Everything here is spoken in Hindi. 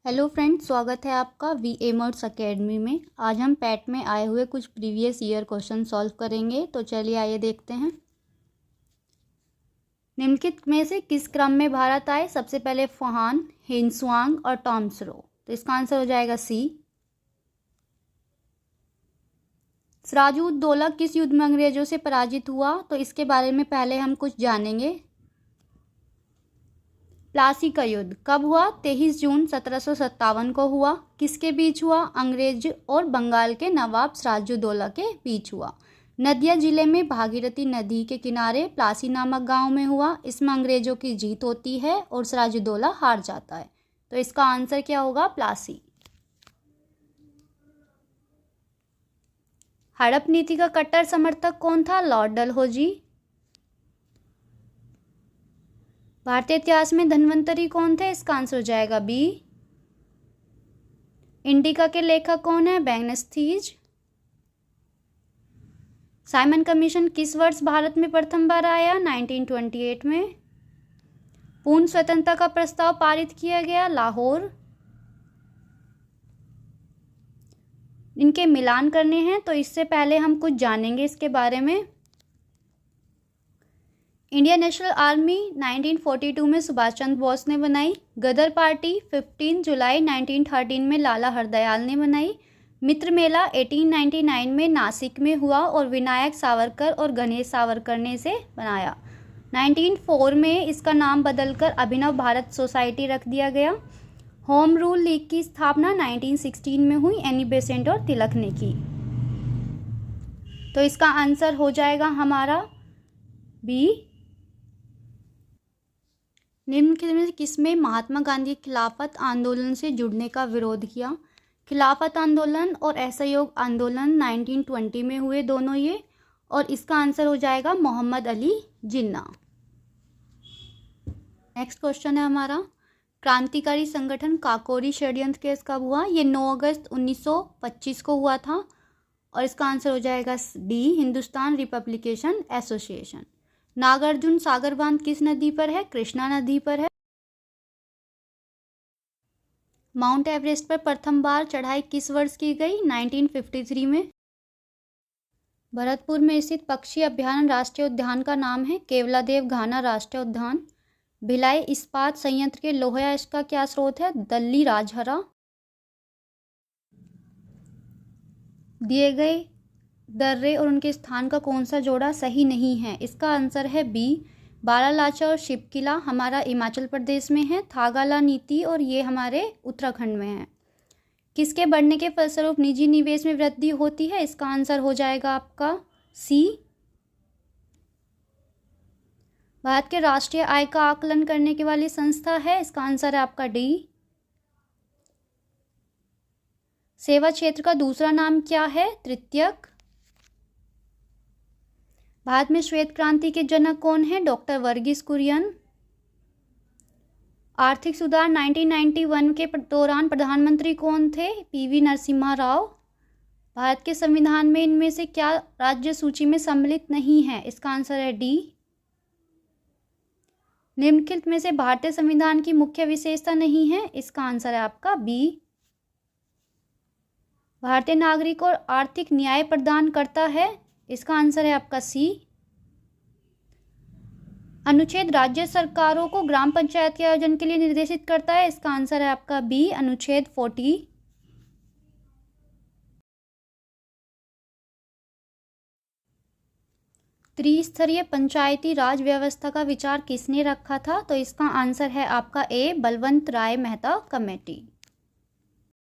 हेलो फ्रेंड्स, स्वागत है आपका वी एमर्स अकेडमी में। आज हम पैट में आए हुए कुछ प्रीवियस ईयर क्वेश्चन सॉल्व करेंगे। तो चलिए आइए देखते हैं। निम्नलिखित में से किस क्रम में भारत आए? सबसे पहले फहान, हिंसुआंग और टॉम्सरो। तो इसका आंसर हो जाएगा सी। सिराजुद्दौला किस युद्ध में अंग्रेजों से पराजित हुआ? तो इसके बारे में पहले हम कुछ जानेंगे। प्लासी का युद्ध कब हुआ? 23 जून 1757 को हुआ। किसके बीच हुआ? अंग्रेज और बंगाल के नवाब सिराजुद्दौला के बीच हुआ। नदिया जिले में भागीरथी नदी के किनारे प्लासी नामक गांव में हुआ। इसमें अंग्रेजों की जीत होती है और सिराजुद्दौला हार जाता है। तो इसका आंसर क्या होगा? प्लासी। हड़प नीति का कट्टर समर्थक कौन था? लॉर्ड डलहौजी। भारतीय इतिहास में धन्वंतरी कौन थे? इसका आंसर हो जाएगा बी। इंडिका के लेखक कौन है? बैग्नस्थीज। साइमन कमीशन किस वर्ष भारत में प्रथम बार आया? 1928 में। पूर्ण स्वतंत्रता का प्रस्ताव पारित किया गया? लाहौर। इनके मिलान करने हैं, तो इससे पहले हम कुछ जानेंगे इसके बारे में। इंडियन नेशनल आर्मी 1942 में सुभाष चंद्र बोस ने बनाई। गदर पार्टी 15 जुलाई 1913 में लाला हरदयाल ने बनाई। मित्र मेला 1899 में नासिक में हुआ और विनायक सावरकर और गणेश सावरकर ने इसे बनाया। 1904 में इसका नाम बदलकर अभिनव भारत सोसाइटी रख दिया गया। होम रूल लीग की स्थापना 1916 में हुई। एनी बेसेंट और तिलक ने की। तो इसका आंसर हो जाएगा हमारा बी। निम्नलिखित में किसमें महात्मा गांधी खिलाफत आंदोलन से जुड़ने का विरोध किया? खिलाफत आंदोलन और असहयोग आंदोलन 1920 में हुए दोनों ये। और इसका आंसर हो जाएगा मोहम्मद अली जिन्ना। नेक्स्ट क्वेश्चन है हमारा, क्रांतिकारी संगठन काकोरी षड्यंत्र केस कब हुआ? ये 9 अगस्त 1925 को हुआ था। और इसका आंसर हो जाएगा D, Hindustan republican association. Nagarjuna Sagar बांध किस नदी पर है? कृष्णा नदी पर है। माउंट एवरेस्ट पर प्रथम बार चढ़ाई किस वर्ष की गई? 1953 में। भरतपुर में स्थित पक्षी अभयारण्य राष्ट्रीय उद्यान का नाम है केवलादेव घाना राष्ट्रीय उद्यान। भिलाई इस्पात संयंत्र के लोहा अयस्क का क्या स्रोत है? दल्ली राजहरा। दिए गए दर्रे और उनके स्थान का कौन सा जोड़ा सही नहीं है? इसका आंसर है बी, बारालाचा और शिवकिला हमारा हिमाचल प्रदेश में है। थागाला नीति और ये हमारे उत्तराखंड में है। किसके बढ़ने के फलस्वरूप निजी निवेश में वृद्धि होती है? इसका आंसर हो जाएगा आपका सी। भारत के राष्ट्रीय आय का आकलन करने के वाली संस्था है। इसका आंसर है आपका डी। सेवा क्षेत्र का दूसरा नाम क्या है? तृतीयक। भारत में श्वेत क्रांति के जनक कौन है? डॉक्टर वर्गीस कुरियन। आर्थिक सुधार 1991 के दौरान प्रधानमंत्री कौन थे? पीवी नरसिम्हा राव। भारत के संविधान में इनमें से क्या राज्य सूची में सम्मिलित नहीं है? इसका आंसर है डी। निम्नलिखित में से भारतीय संविधान की मुख्य विशेषता नहीं है? इसका आंसर है आपका बी। भारतीय नागरिक और आर्थिक न्याय प्रदान करता है। इसका आंसर है आपका सी। अनुच्छेद राज्य सरकारों को ग्राम पंचायत के आयोजन के लिए निर्देशित करता है। इसका आंसर है आपका बी, अनुच्छेद 40। त्रिस्तरीय पंचायती राज व्यवस्था का विचार किसने रखा था? तो इसका आंसर है आपका ए, बलवंत राय मेहता कमेटी।